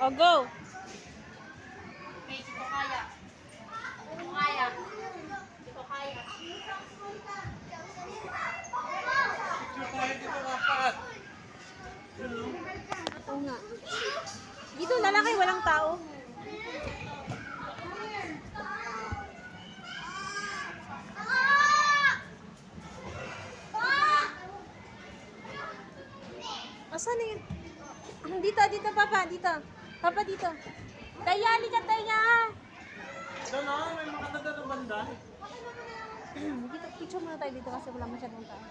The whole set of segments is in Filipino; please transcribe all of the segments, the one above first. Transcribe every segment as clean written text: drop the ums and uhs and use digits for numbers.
O, go. May, hindi ko kaya. Hindi ko kaya. Hindi ko kaya. Oo nga. Dito, lalaki, walang tao. Asan na yun? Dito, dito, Papa, dito. Papa, dito. Taya, halika, Taya. Doon na, may makataga ng banda. Dito, picture muna tayo dito kasi wala masyadong tao.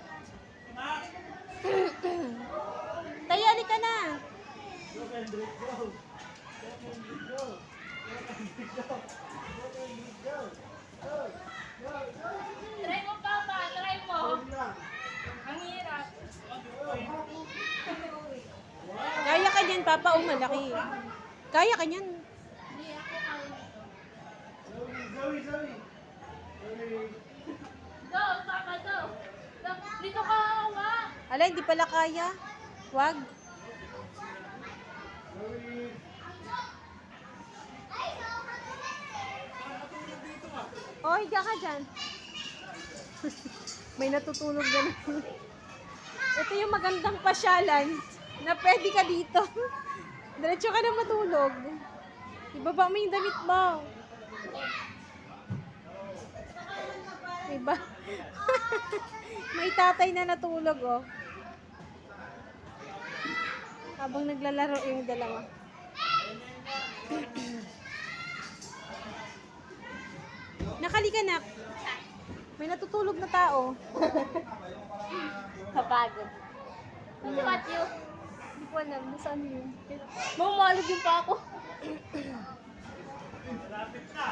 Taya, halika na. Go, Kendrick, go. Go, Kendrick, go. Go, Kendrick, go. Go, Kendrick, go. Go, go, go. Try mo, Papa. Try mo. Hold lang. Ang hirap. Kaya ka niyan, Papa, malaki. Kaya ka niyan. Hindi ako kaya. Zoe, Zoe. Zoe. Go, Papa, go. Go. Dito ka, hawak. Ala, hindi pala kaya. Wag. Zoe. Oh, higa ka dyan. May natutulog na naman. Ito yung magandang pasyalan na pwede ka dito. Diretso ka na matulog. Ibaba mo yung damit mo. Diba? May tatay na natulog, oh. Habang naglalaro yung dalawa. Nakali ka na. May natutulog na tao. Kapagod. Ano ba, Tiyo? Hindi ko alam. Nasaan yun? Mamalog yung pa ako. Malapit na.